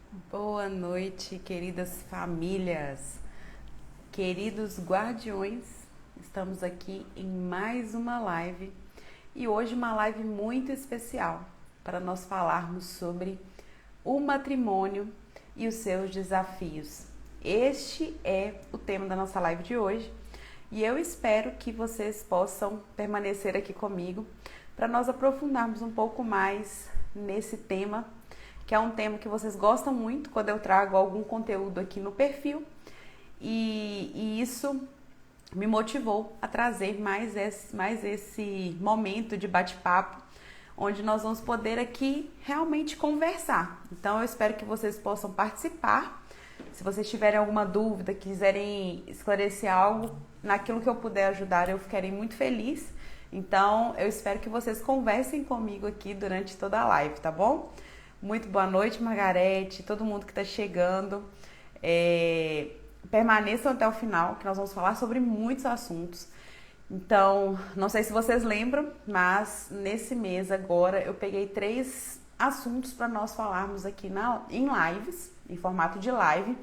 Boa noite, queridas famílias, queridos guardiões. Estamos aqui em mais uma live e hoje uma live muito especial para nós falarmos sobre o matrimônio e os seus desafios. Este é o tema da nossa live de hoje e eu espero que vocês possam permanecer aqui comigo para nós aprofundarmos um pouco mais nesse tema, que é um tema que vocês gostam muito quando eu trago algum conteúdo aqui no perfil, e isso me motivou a trazer mais esse momento de bate-papo, onde nós vamos poder aqui realmente conversar. Então eu espero que vocês possam participar. Se vocês tiverem alguma dúvida, quiserem esclarecer algo, naquilo que eu puder ajudar, eu ficarei muito feliz. Então eu espero que vocês conversem comigo aqui durante toda a live, tá bom? Muito boa noite, Margarete, todo mundo que está chegando. Permaneçam até o final, que nós vamos falar sobre muitos assuntos. Então, não sei se vocês lembram, mas nesse mês agora eu peguei 3 assuntos para nós falarmos aqui em lives, em formato de live.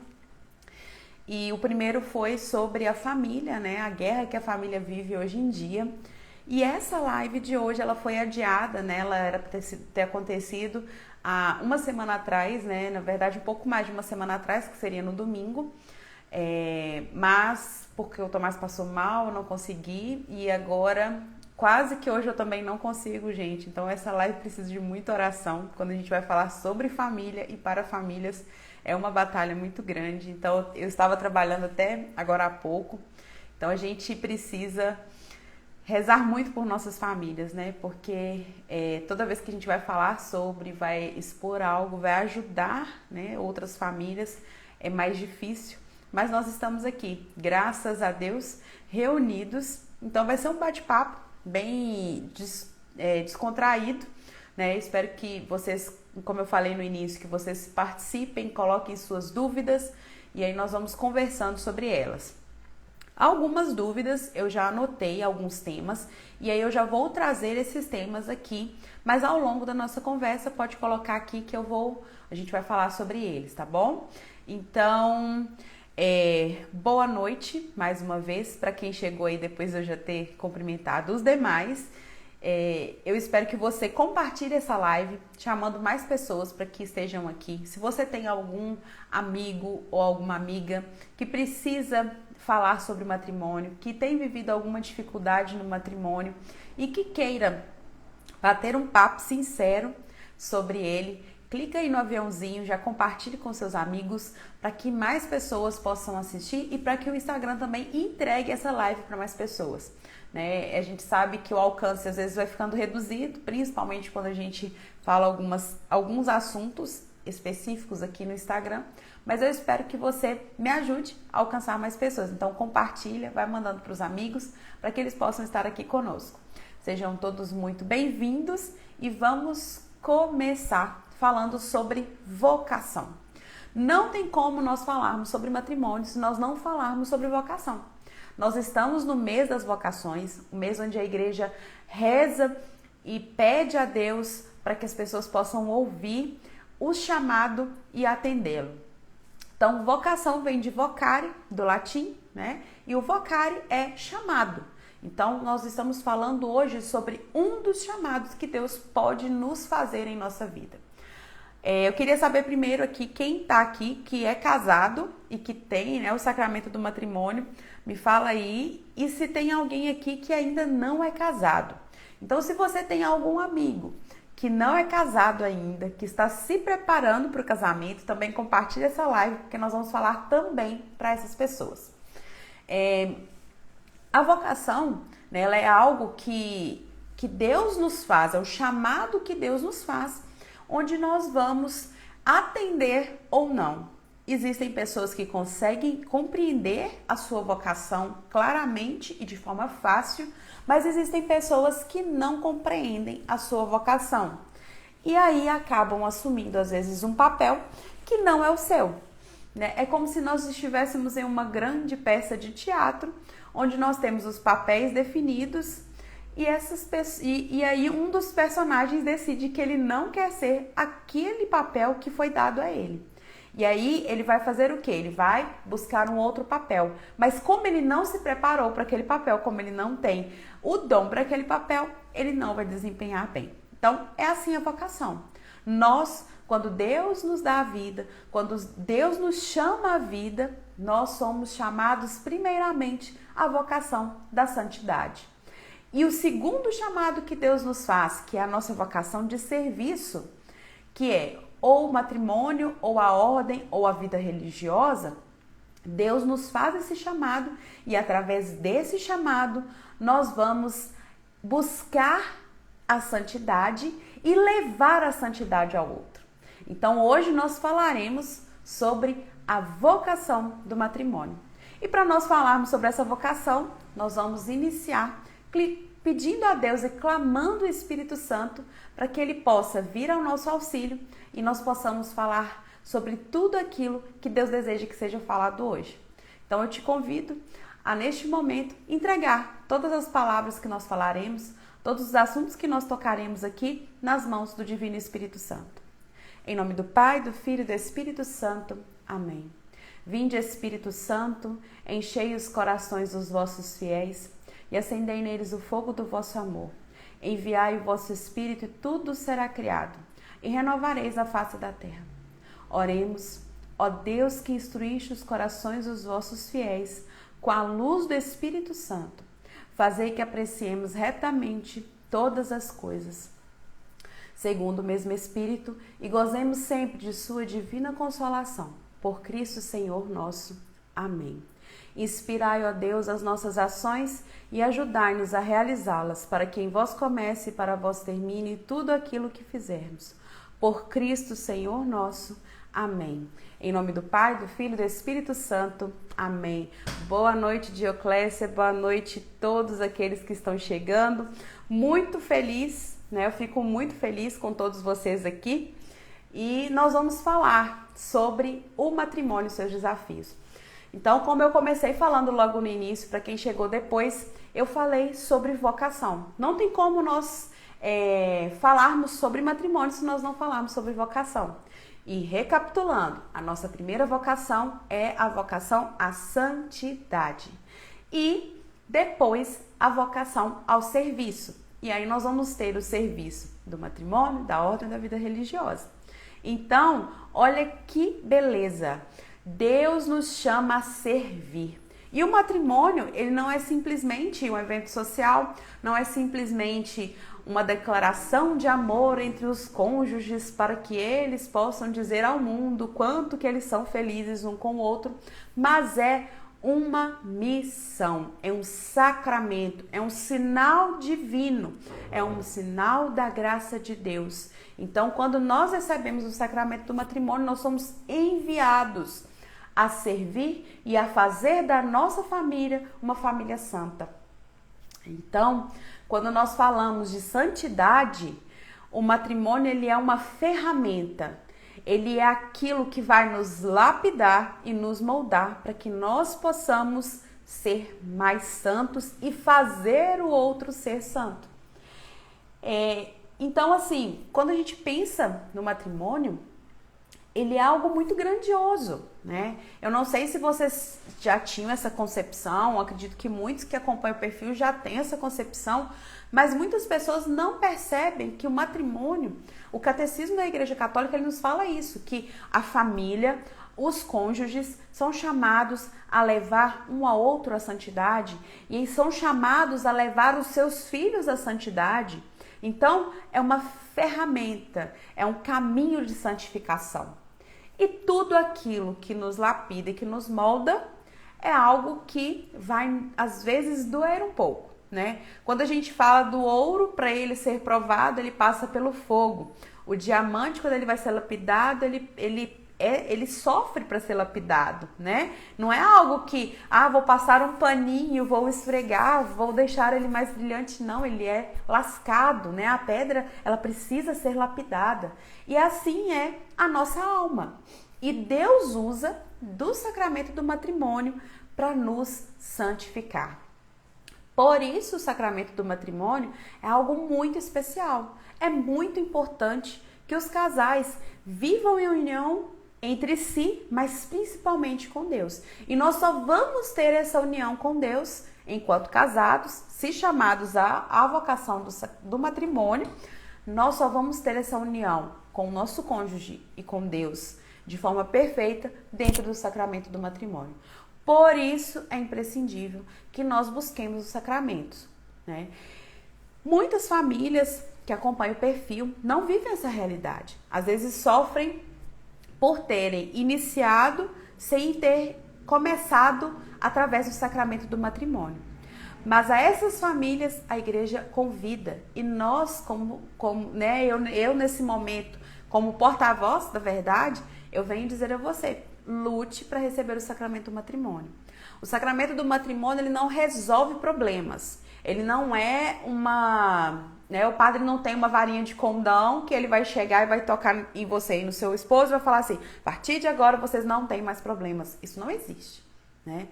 E o primeiro foi sobre a família, né? A guerra que a família vive hoje em dia. E essa live de hoje, ela foi adiada, né? Ela era para ter acontecido há uma semana atrás, né? Na verdade, um pouco mais de uma semana atrás, que seria no domingo. Mas, porque o Tomás passou mal, eu não consegui. E agora, quase que hoje eu também não consigo, gente. Então, essa live precisa de muita oração. Quando a gente vai falar sobre família e para famílias, é uma batalha muito grande. Então, eu estava trabalhando até agora há pouco. Então, a gente precisa rezar muito por nossas famílias, né? Porque toda vez que a gente vai falar sobre, vai expor algo, vai ajudar, né, outras famílias, é mais difícil. Mas nós estamos aqui, graças a Deus, reunidos. Então vai ser um bate-papo bem descontraído, né? Espero que vocês, como eu falei no início, que vocês participem, coloquem suas dúvidas e aí nós vamos conversando sobre elas. Algumas dúvidas, eu já anotei alguns temas e aí eu já vou trazer esses temas aqui, mas ao longo da nossa conversa pode colocar aqui que a gente vai falar sobre eles, tá bom? Então, boa noite mais uma vez para quem chegou aí depois de eu já ter cumprimentado os demais. Eu espero que você compartilhe essa live, chamando mais pessoas para que estejam aqui. Se você tem algum amigo ou alguma amiga que precisa falar sobre matrimônio, que tem vivido alguma dificuldade no matrimônio e que queira bater um papo sincero sobre ele, clica aí no aviãozinho, já compartilhe com seus amigos para que mais pessoas possam assistir e para que o Instagram também entregue essa live para mais pessoas. Né? A gente sabe que o alcance às vezes vai ficando reduzido, principalmente quando a gente fala alguns assuntos específicos aqui no Instagram, mas eu espero que você me ajude a alcançar mais pessoas. Então compartilha, vai mandando para os amigos para que eles possam estar aqui conosco. Sejam todos muito bem-vindos e vamos começar falando sobre vocação. Não tem como nós falarmos sobre matrimônio se nós não falarmos sobre vocação. Nós estamos no mês das vocações, o mês onde a igreja reza e pede a Deus para que as pessoas possam ouvir o chamado e atendê-lo. Então, vocação vem de vocare, do latim, né? E o vocare é chamado. Então, nós estamos falando hoje sobre um dos chamados que Deus pode nos fazer em nossa vida. Eu queria saber primeiro aqui, quem está aqui, que é casado e que tem, né, o sacramento do matrimônio, me fala aí. E se tem alguém aqui que ainda não é casado. Então, se você tem algum amigo que não é casado ainda, que está se preparando para o casamento, também compartilhe essa live, porque nós vamos falar também para essas pessoas. A vocação, né, ela é algo que Deus nos faz, é o chamado que Deus nos faz, onde nós vamos atender ou não. Existem pessoas que conseguem compreender a sua vocação claramente e de forma fácil, mas existem pessoas que não compreendem a sua vocação. E aí acabam assumindo, às vezes, um papel que não é o seu. Né? É como se nós estivéssemos em uma grande peça de teatro, onde nós temos os papéis definidos e aí um dos personagens decide que ele não quer ser aquele papel que foi dado a ele. E aí ele vai fazer o quê? Ele vai buscar um outro papel. Mas como ele não se preparou para aquele papel, como ele não tem o dom para aquele papel, ele não vai desempenhar bem. Então, é assim a vocação. Nós, quando Deus nos dá a vida, quando Deus nos chama a vida, nós somos chamados primeiramente à vocação da santidade. E o segundo chamado que Deus nos faz, que é a nossa vocação de serviço, que é ou o matrimônio, ou a ordem, ou a vida religiosa, Deus nos faz esse chamado e através desse chamado nós vamos buscar a santidade e levar a santidade ao outro. Então hoje nós falaremos sobre a vocação do matrimônio. E para nós falarmos sobre essa vocação, nós vamos iniciar pedindo a Deus e clamando o Espírito Santo para que Ele possa vir ao nosso auxílio e nós possamos falar sobre tudo aquilo que Deus deseja que seja falado hoje. Então eu te convido a, neste momento, entregar todas as palavras que nós falaremos, todos os assuntos que nós tocaremos aqui nas mãos do Divino Espírito Santo. Em nome do Pai, do Filho e do Espírito Santo. Amém. Vinde, Espírito Santo, enchei os corações dos vossos fiéis e acendei neles o fogo do vosso amor. Enviai o vosso Espírito e tudo será criado, e renovareis a face da terra. Oremos, ó Deus que instruíste os corações dos vossos fiéis com a luz do Espírito Santo. Fazei que apreciemos retamente todas as coisas, segundo o mesmo Espírito, e gozemos sempre de sua divina consolação. Por Cristo Senhor nosso. Amém. Inspirai, ó Deus, as nossas ações e ajudai-nos a realizá-las, para que em vós comece e para vós termine tudo aquilo que fizermos. Por Cristo Senhor nosso. Amém. Em nome do Pai, do Filho e do Espírito Santo. Amém. Boa noite, Dioclésia. Boa noite a todos aqueles que estão chegando. Muito feliz, né? Eu fico muito feliz com todos vocês aqui. E nós vamos falar sobre o matrimônio e seus desafios. Então, como eu comecei falando logo no início, para quem chegou depois, eu falei sobre vocação. Não tem como nós falarmos sobre matrimônio se nós não falarmos sobre vocação. E recapitulando, a nossa primeira vocação é a vocação à santidade. E depois a vocação ao serviço. E aí nós vamos ter o serviço do matrimônio, da ordem e da vida religiosa. Então, olha que beleza! Deus nos chama a servir. E o matrimônio, ele não é simplesmente um evento social, não é simplesmente uma declaração de amor entre os cônjuges para que eles possam dizer ao mundo quanto que eles são felizes um com o outro, mas é uma missão, é um sacramento, é um sinal divino, é um sinal da graça de Deus. Então, quando nós recebemos o sacramento do matrimônio, nós somos enviados a servir e a fazer da nossa família uma família santa. Então, quando nós falamos de santidade, o matrimônio ele é uma ferramenta. Ele é aquilo que vai nos lapidar e nos moldar para que nós possamos ser mais santos e fazer o outro ser santo. Então, assim, quando a gente pensa no matrimônio, ele é algo muito grandioso, né? Eu não sei se vocês já tinham essa concepção, acredito que muitos que acompanham o perfil já têm essa concepção, mas muitas pessoas não percebem que o matrimônio, o catecismo da Igreja Católica, ele nos fala isso, que a família, os cônjuges são chamados a levar um ao outro à santidade e são chamados a levar os seus filhos à santidade. Então, é uma ferramenta, é um caminho de santificação. E tudo aquilo que nos lapida e que nos molda é algo que vai, às vezes, doer um pouco, né? Quando a gente fala do ouro, para ele ser provado, ele passa pelo fogo. O diamante, quando ele vai ser lapidado, ele sofre para ser lapidado, né? Não é algo que, vou passar um paninho, vou esfregar, vou deixar ele mais brilhante. Não, ele é lascado, né? A pedra, ela precisa ser lapidada. E assim é a nossa alma. E Deus usa do sacramento do matrimônio para nos santificar. Por isso, o sacramento do matrimônio é algo muito especial. É muito importante que os casais vivam em união entre si, mas principalmente com Deus. E nós só vamos ter essa união com Deus enquanto casados, se chamados à vocação do matrimônio. Nós só vamos ter essa união com o nosso cônjuge e com Deus de forma perfeita dentro do sacramento do matrimônio. Por isso é imprescindível que nós busquemos os sacramentos, né? Muitas famílias que acompanham o perfil não vivem essa realidade. Às vezes sofrem por terem iniciado sem ter começado através do sacramento do matrimônio. Mas a essas famílias a igreja convida, e nós, eu nesse momento, como porta-voz da verdade, eu venho dizer a você: lute para receber o sacramento do matrimônio. O sacramento do matrimônio, ele não resolve problemas. Ele não é o padre não tem uma varinha de condão que ele vai chegar e vai tocar em você e no seu esposo e vai falar assim: a partir de agora vocês não têm mais problemas. Isso não existe, né?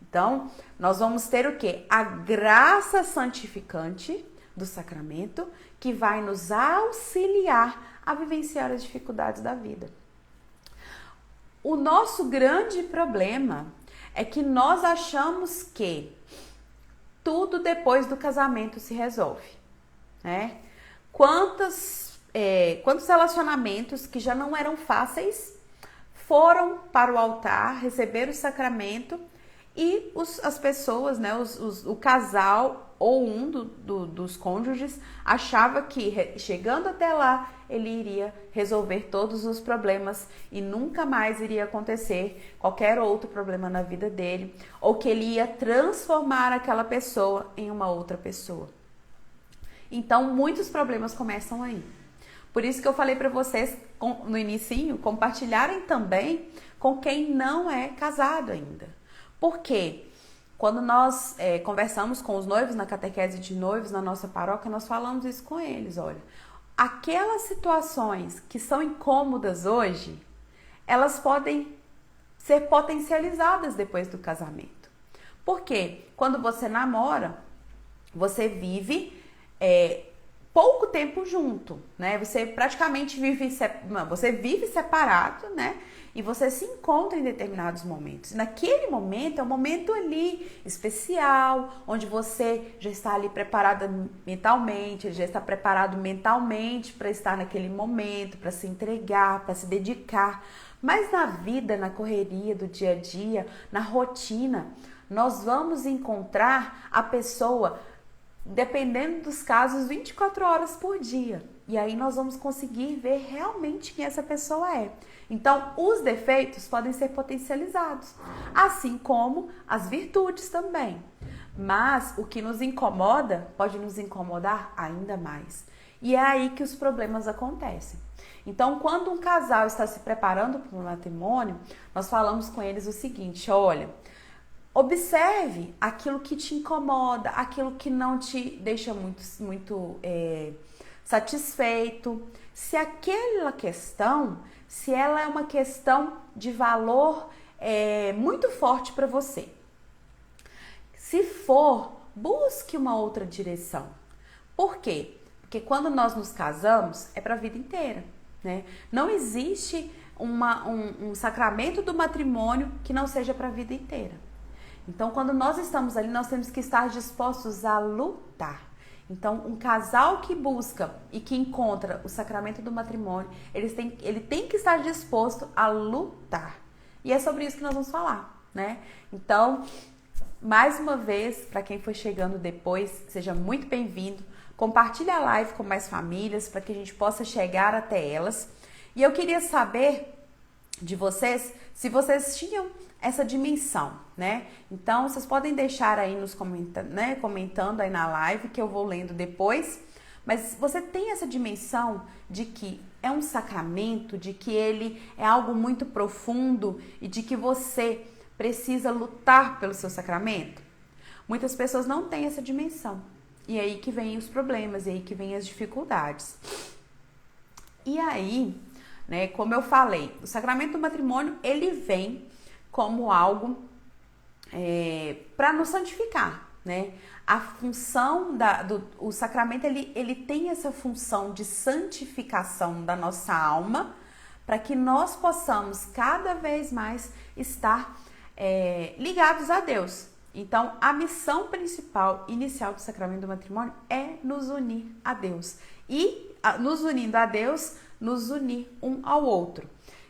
Então, nós vamos ter o quê? A graça santificante do sacramento, que vai nos auxiliar a vivenciar as dificuldades da vida. O nosso grande problema é que nós achamos que tudo depois do casamento se resolve, né? Quantos relacionamentos que já não eram fáceis foram para o altar receber o sacramento e as pessoas, né, o casal ou um dos cônjuges achava que chegando até lá ele iria resolver todos os problemas e nunca mais iria acontecer qualquer outro problema na vida dele, ou que ele ia transformar aquela pessoa em uma outra pessoa. Então muitos problemas começam aí. Por isso que eu falei para vocês no inicinho compartilharem também com quem não é casado ainda. Porque quando nós conversamos com os noivos na catequese de noivos na nossa paróquia, nós falamos isso com eles: olha, aquelas situações que são incômodas hoje, elas podem ser potencializadas depois do casamento. Porque quando você namora, você vive pouco tempo junto, né? Você praticamente vive separado, né? E você se encontra em determinados momentos. Naquele momento é um momento ali especial, onde você já está ali preparada mentalmente, já está preparado mentalmente para estar naquele momento, para se entregar, para se dedicar. Mas na vida, na correria do dia a dia, na rotina, nós vamos encontrar a pessoa, dependendo dos casos, 24 horas por dia. E aí nós vamos conseguir ver realmente quem essa pessoa é. Então, os defeitos podem ser potencializados, assim como as virtudes também. Mas o que nos incomoda pode nos incomodar ainda mais. E é aí que os problemas acontecem. Então, quando um casal está se preparando para o matrimônio, nós falamos com eles o seguinte: olha, observe aquilo que te incomoda, aquilo que não te deixa muito satisfeito. Se aquela questão, se ela é uma questão de valor muito forte para você. Se for, busque uma outra direção. Por quê? Porque quando nós nos casamos, é para a vida inteira, né? Não existe um sacramento do matrimônio que não seja para a vida inteira. Então, quando nós estamos ali, nós temos que estar dispostos a lutar. Então, um casal que busca e que encontra o sacramento do matrimônio, ele tem que estar disposto a lutar. E é sobre isso que nós vamos falar, né? Então, mais uma vez, para quem foi chegando depois, seja muito bem-vindo. Compartilhe a live com mais famílias para que a gente possa chegar até elas. E eu queria saber de vocês se vocês tinham essa dimensão, né? Então, vocês podem deixar aí comentando aí na live, que eu vou lendo depois. Mas você tem essa dimensão de que é um sacramento, de que ele é algo muito profundo e de que você precisa lutar pelo seu sacramento? Muitas pessoas não têm essa dimensão. E aí que vem os problemas, e aí que vem as dificuldades. E aí, né, como eu falei, o sacramento do matrimônio, ele vem como algo para nos santificar, né? A função o sacramento, ele tem essa função de santificação da nossa alma, para que nós possamos cada vez mais estar ligados a Deus. Então, a missão principal, inicial do sacramento do matrimônio é nos unir a Deus. E, nos unindo a Deus, nos unir um ao outro.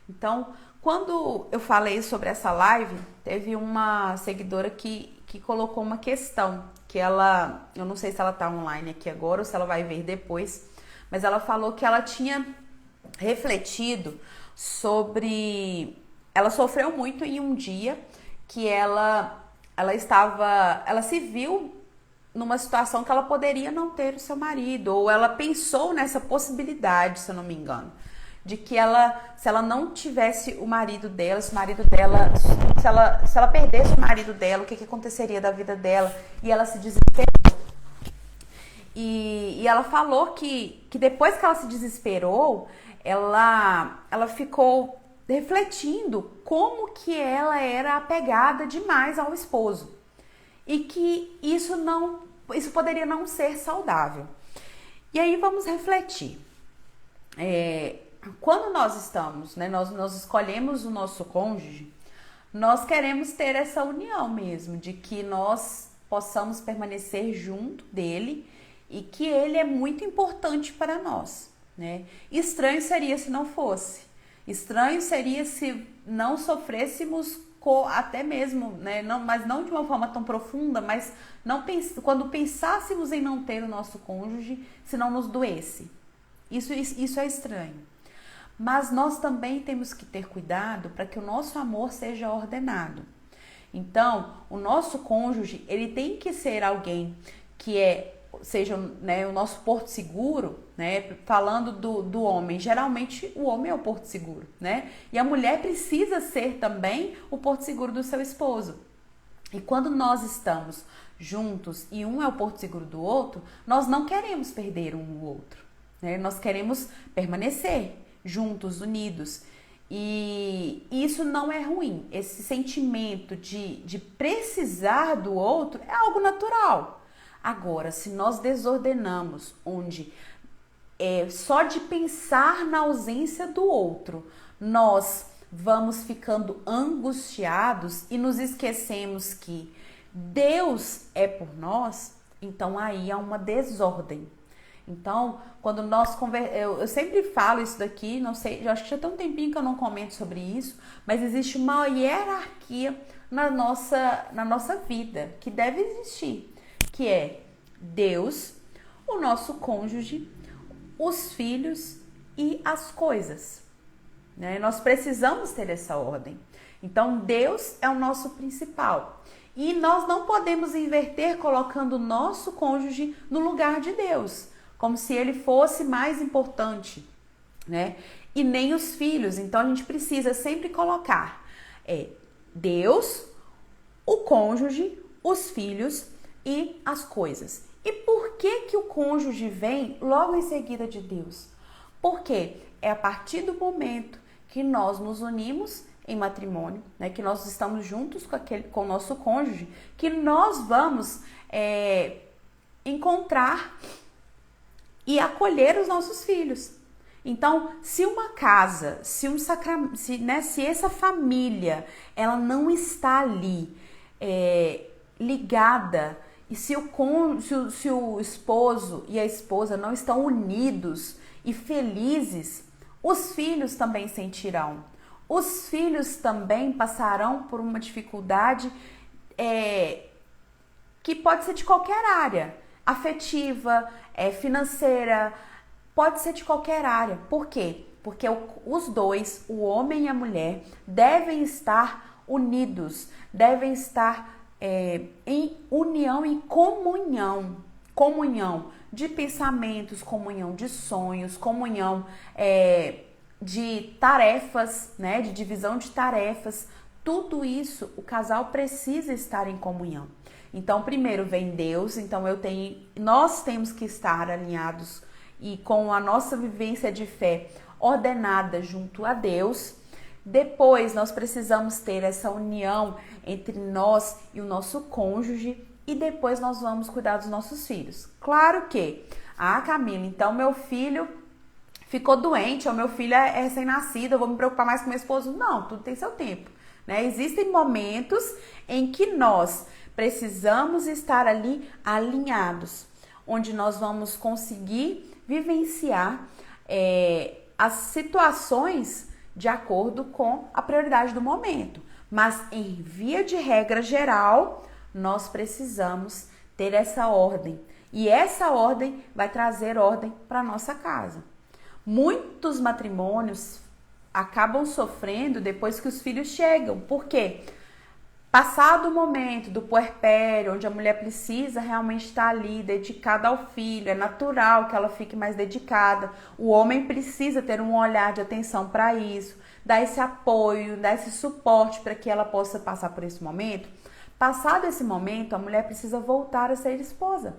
Então, quando eu falei sobre essa live, teve uma seguidora que colocou uma questão, que ela, eu não sei se ela está online aqui agora ou se ela vai ver depois, mas ela falou que ela tinha refletido sobre... Ela sofreu muito em um dia que ela se viu numa situação que ela poderia não ter o seu marido, ou ela pensou nessa possibilidade, se eu não me engano, de que se ela não tivesse o marido dela, se ela perdesse o marido dela, o que aconteceria da vida dela, e ela se desesperou. E ela falou que depois que ela se desesperou, ela ficou refletindo como que ela era apegada demais ao esposo e que isso poderia não ser saudável. E aí vamos refletir. Quando nós estamos, né, nós escolhemos o nosso cônjuge, nós queremos ter essa união mesmo, de que nós possamos permanecer junto dele e que ele é muito importante para nós, né? Estranho seria se não fosse. Estranho seria se não sofrêssemos até mesmo, né? Mas não de uma forma tão profunda, mas quando pensássemos em não ter o nosso cônjuge, se não nos doesse. Isso é estranho. Mas nós também temos que ter cuidado para que o nosso amor seja ordenado. Então, o nosso cônjuge, ele tem que ser alguém que seja, né, o nosso porto seguro, né? Falando do homem, geralmente o homem é o porto seguro, né? E a mulher precisa ser também o porto seguro do seu esposo. E quando nós estamos juntos e um é o porto seguro do outro, nós não queremos perder um o outro, né? Nós queremos permanecer juntos, unidos. E isso não é ruim. Esse sentimento de precisar do outro é algo natural. Agora, se nós desordenamos, onde só de pensar na ausência do outro, nós vamos ficando angustiados e nos esquecemos que Deus é por nós, então aí há uma desordem. Então, quando nós eu sempre falo isso daqui, não sei, eu acho que já tem um tempinho que eu não comento sobre isso, mas existe uma hierarquia na nossa vida, que deve existir, que é Deus, o nosso cônjuge, os filhos e as coisas, né? Nós precisamos ter essa ordem. Então, Deus é o nosso principal. E nós não podemos inverter colocando o nosso cônjuge no lugar de Deus, como se ele fosse mais importante, né? E nem os filhos. Então, a gente precisa sempre colocar Deus, o cônjuge, os filhos e as coisas. E por que o cônjuge vem logo em seguida de Deus? Porque é a partir do momento que nós nos unimos em matrimônio, né, que nós estamos juntos com o nosso cônjuge, que nós vamos encontrar e acolher os nossos filhos. Então, se uma casa, se essa família, ela não está ali ligada, e se o esposo e a esposa não estão unidos e felizes, os filhos também sentirão. Os filhos também passarão por uma dificuldade que pode ser de qualquer área, afetiva, financeira, pode ser de qualquer área. Por quê? Porque os dois, o homem e a mulher, devem estar unidos, devem estar em união e comunhão de pensamentos, comunhão de sonhos, comunhão de tarefas, né, de divisão de tarefas. Tudo isso o casal precisa estar em comunhão. Então, primeiro vem Deus, então nós temos que estar alinhados e com a nossa vivência de fé ordenada junto a Deus. Depois nós precisamos ter essa união entre nós e o nosso cônjuge e depois nós vamos cuidar dos nossos filhos. Claro que, Camila, então meu filho ficou doente, o meu filho é recém-nascido, eu vou me preocupar mais com meu esposo. Não, tudo tem seu tempo, né? Existem momentos em que nós precisamos estar ali alinhados, onde nós vamos conseguir vivenciar as situações de acordo com a prioridade do momento. Mas em via de regra geral, nós precisamos ter essa ordem. E essa ordem vai trazer ordem para a nossa casa. Muitos matrimônios acabam sofrendo depois que os filhos chegam. Por quê? Passado o momento do puerpério, onde a mulher precisa realmente estar ali, dedicada ao filho, é natural que ela fique mais dedicada. O homem precisa ter um olhar de atenção para isso, dar esse apoio, dar esse suporte para que ela possa passar por esse momento. Passado esse momento, a mulher precisa voltar a ser esposa.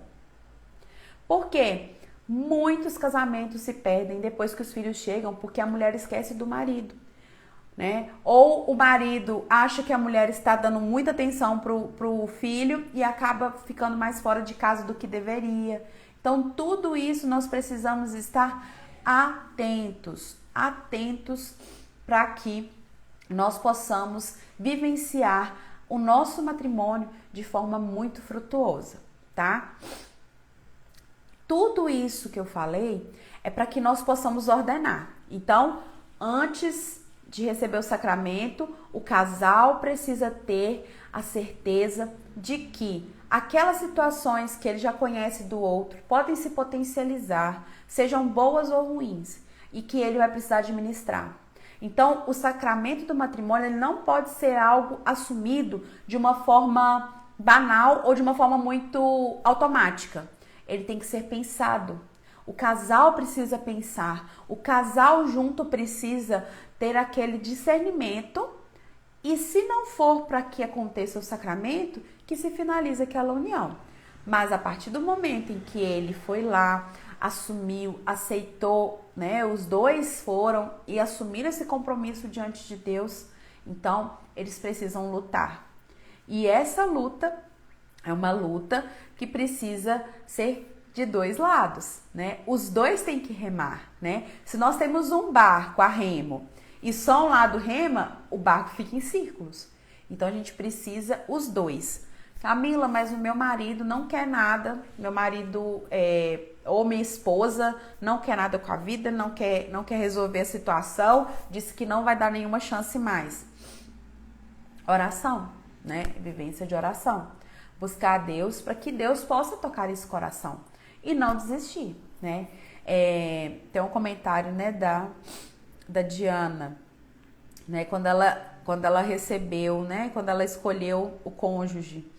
Por quê? Muitos casamentos se perdem depois que os filhos chegam, porque a mulher esquece do marido, né? Ou o marido acha que a mulher está dando muita atenção pro filho e acaba ficando mais fora de casa do que deveria. Então, tudo isso nós precisamos estar atentos para que nós possamos vivenciar o nosso matrimônio de forma muito frutuosa, tá? Tudo isso que eu falei é para que nós possamos ordenar. Então, antes de receber o sacramento, o casal precisa ter a certeza de que aquelas situações que ele já conhece do outro podem se potencializar, sejam boas ou ruins, e que ele vai precisar administrar. Então, o sacramento do matrimônio ele não pode ser algo assumido de uma forma banal ou de uma forma muito automática. Ele tem que ser pensado. O casal precisa pensar. O casal junto precisa ter aquele discernimento. E se não for para que aconteça o sacramento, que se finalize aquela união. Mas a partir do momento em que ele foi lá, assumiu, aceitou, né? Os dois foram e assumiram esse compromisso diante de Deus, então eles precisam lutar. E essa luta é uma luta que precisa ser de dois lados, né? Os dois têm que remar, né? Se nós temos um barco a remo e só um lado rema, o barco fica em círculos. Então a gente precisa os dois. Camila, mas o meu marido não quer nada, meu marido ou minha esposa não quer nada com a vida, não quer resolver a situação, disse que não vai dar nenhuma chance mais. Oração, né? Vivência de oração. Buscar a Deus para que Deus possa tocar esse coração e não desistir, né? Tem um comentário, né, da Diana, né? Quando ela recebeu, né? Quando ela escolheu o cônjuge.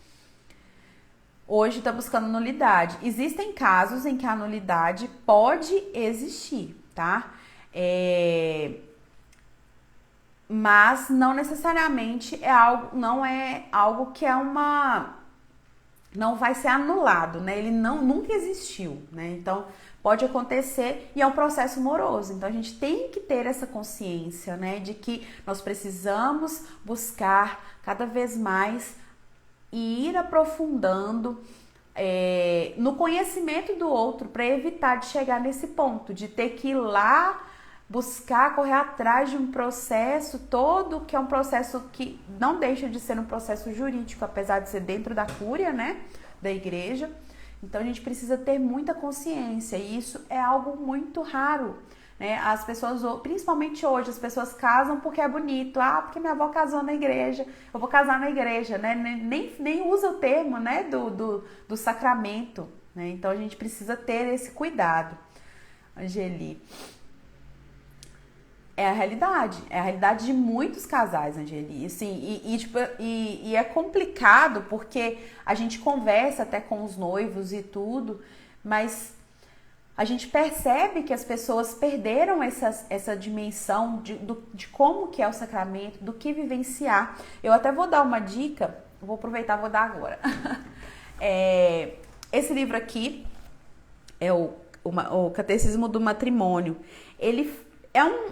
Hoje está buscando nulidade. Existem casos em que a nulidade pode existir, tá? Mas não necessariamente não é algo que não vai ser anulado, né? Ele nunca existiu, né? Então pode acontecer e é um processo moroso. Então a gente tem que ter essa consciência, né? De que nós precisamos buscar cada vez mais e ir aprofundando no conhecimento do outro para evitar de chegar nesse ponto, de ter que ir lá buscar, correr atrás de um processo todo, que é um processo que não deixa de ser um processo jurídico, apesar de ser dentro da cúria, né, da igreja. Então a gente precisa ter muita consciência e isso é algo muito raro, né? As pessoas, principalmente hoje, as pessoas casam porque é bonito. Ah, porque minha avó casou na igreja, eu vou casar na igreja, né? Nem usa o termo, né, do sacramento, né? Então a gente precisa ter esse cuidado. Angeli, é a realidade de muitos casais, Angeli. Assim, e é complicado porque a gente conversa até com os noivos e tudo, mas a gente percebe que as pessoas perderam essa dimensão de como que é o sacramento, do que vivenciar. Eu até vou dar uma dica, vou aproveitar, vou dar agora. Esse livro aqui é o Catecismo do Matrimônio. Ele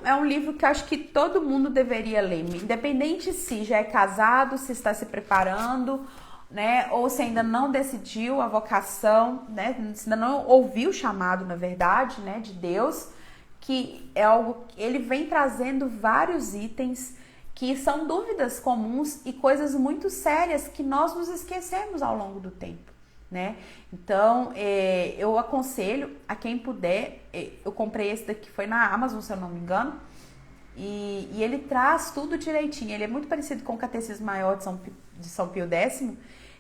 é um livro que eu acho que todo mundo deveria ler, independente se já é casado, se está se preparando, né, ou se ainda não decidiu a vocação, né, se ainda não ouviu o chamado, na verdade, né, de Deus, que é algo que ele vem trazendo vários itens que são dúvidas comuns e coisas muito sérias que nós nos esquecemos ao longo do tempo, né? Então, eu aconselho a quem puder, eu comprei esse daqui, foi na Amazon, se eu não me engano, e ele traz tudo direitinho. Ele é muito parecido com o Catecismo Maior de São Pio X,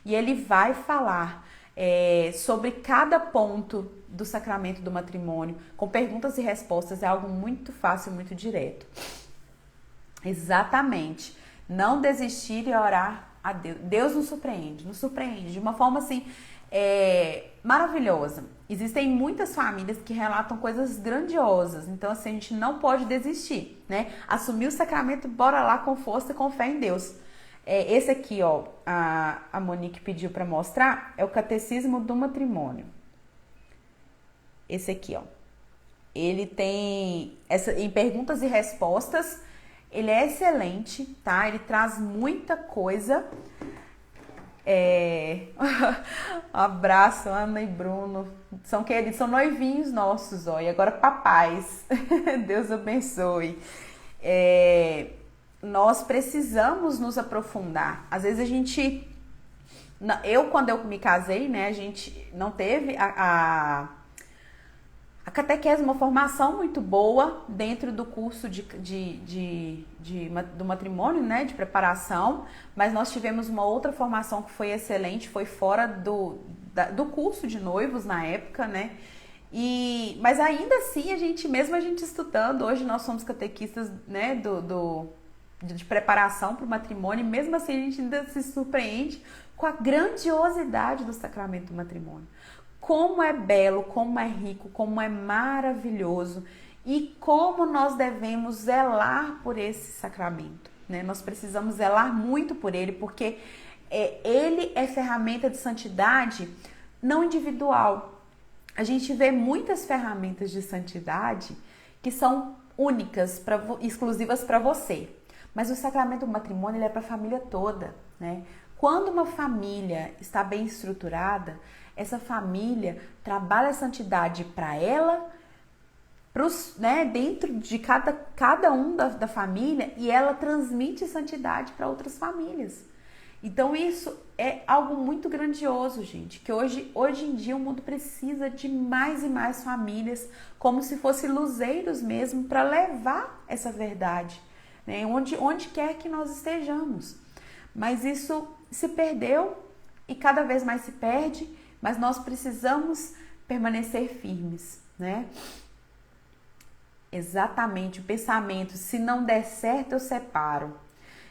e ele vai falar sobre cada ponto do sacramento do matrimônio, com perguntas e respostas. É algo muito fácil, muito direto. Exatamente. Não desistir e orar a Deus. Deus nos surpreende de uma forma assim maravilhosa. Existem muitas famílias que relatam coisas grandiosas, então assim, a gente não pode desistir, né? Assumir o sacramento, bora lá com força e com fé em Deus. Esse aqui, ó, a Monique pediu para mostrar, é o Catecismo do Matrimônio. Esse aqui, ó. Ele tem em perguntas e respostas, ele é excelente, tá? Ele traz muita coisa. Um abraço, Ana e Bruno. São queridos, são noivinhos nossos, ó. E agora papais. Deus abençoe. Nós precisamos nos aprofundar. Às vezes a gente... quando eu me casei, né? A gente não teve a catequese, uma formação muito boa dentro do curso do matrimônio, né, de preparação, mas nós tivemos uma outra formação que foi excelente, foi fora do curso de noivos na época, né, mas ainda assim, mesmo a gente estudando, hoje nós somos catequistas, né, de preparação para o matrimônio, e mesmo assim a gente ainda se surpreende com a grandiosidade do sacramento do matrimônio. Como é belo, como é rico, como é maravilhoso e como nós devemos zelar por esse sacramento, né? Nós precisamos zelar muito por ele, porque ele é ferramenta de santidade não individual. A gente vê muitas ferramentas de santidade que são únicas, exclusivas para você, mas o sacramento do matrimônio ele é para a família toda, né? Quando uma família está bem estruturada, essa família trabalha a santidade para ela, né, dentro de cada um da família, e ela transmite santidade para outras famílias. Então isso é algo muito grandioso, gente, que hoje em dia o mundo precisa de mais e mais famílias, como se fossem luzeiros mesmo, para levar essa verdade, né, onde quer que nós estejamos. Mas isso se perdeu e cada vez mais se perde, mas nós precisamos permanecer firmes, né? Exatamente, o pensamento, se não der certo, eu separo.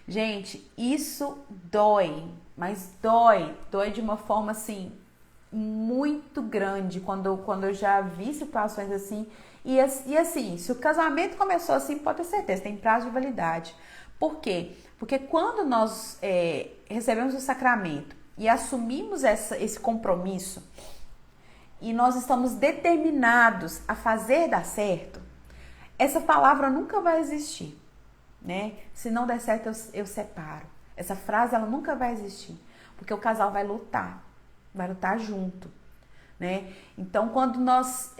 Gente, isso dói, mas dói de uma forma assim, muito grande, quando eu já vi situações assim, e assim, se o casamento começou assim, pode ter certeza, tem prazo de validade. Por quê? Porque quando nós recebemos o sacramento e assumimos esse compromisso e nós estamos determinados a fazer dar certo, essa palavra nunca vai existir, né? Se não der certo, eu separo. Essa frase, ela nunca vai existir, porque o casal vai lutar junto, né? Então, quando nós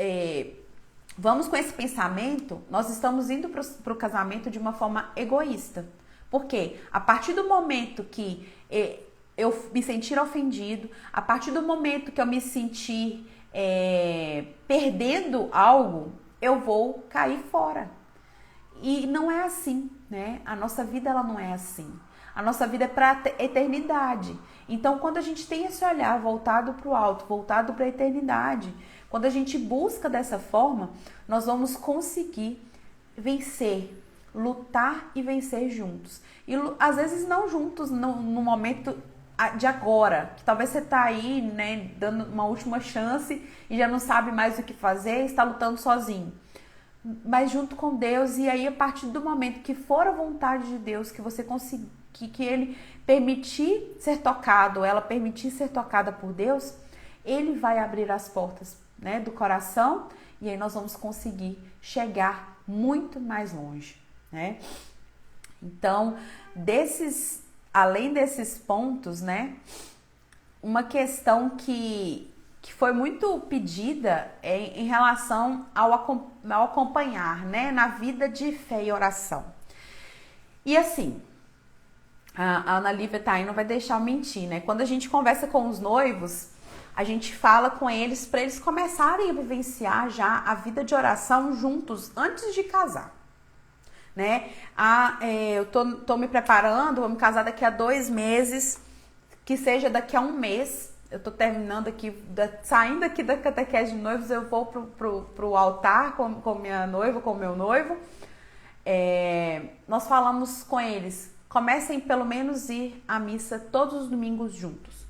vamos com esse pensamento, nós estamos indo para o casamento de uma forma egoísta. Por quê? A partir do momento que eu me sentir ofendido, a partir do momento que eu me sentir perdendo algo, eu vou cair fora. E não é assim, né? A nossa vida, ela não é assim. A nossa vida é para a eternidade. Então, quando a gente tem esse olhar voltado para o alto, voltado para a eternidade, quando a gente busca dessa forma, nós vamos conseguir vencer, lutar e vencer juntos. E às vezes não juntos no momento de agora, que talvez você está aí, né, dando uma última chance e já não sabe mais o que fazer, está lutando sozinho. Mas junto com Deus, e aí a partir do momento que for a vontade de Deus, que você conseguir, que Ele permitir ser tocado, ela permitir ser tocada por Deus, Ele vai abrir as portas, né, do coração, e aí nós vamos conseguir chegar muito mais longe, né? Então, além desses pontos, né, uma questão que que foi muito pedida em relação ao acompanhar, né, na vida de fé e oração. E assim, a Ana Lívia tá aí, não vai deixar eu mentir, né? Quando a gente conversa com os noivos, a gente fala com eles para eles começarem a vivenciar já a vida de oração juntos antes de casar, né? Eu tô me preparando, vou me casar daqui a 2 meses, que seja daqui a 1 mês. Eu tô terminando aqui, saindo aqui da catequese de noivos, eu vou pro altar com minha noiva, com meu noivo. Nós falamos com eles, comecem pelo menos ir à missa todos os domingos juntos.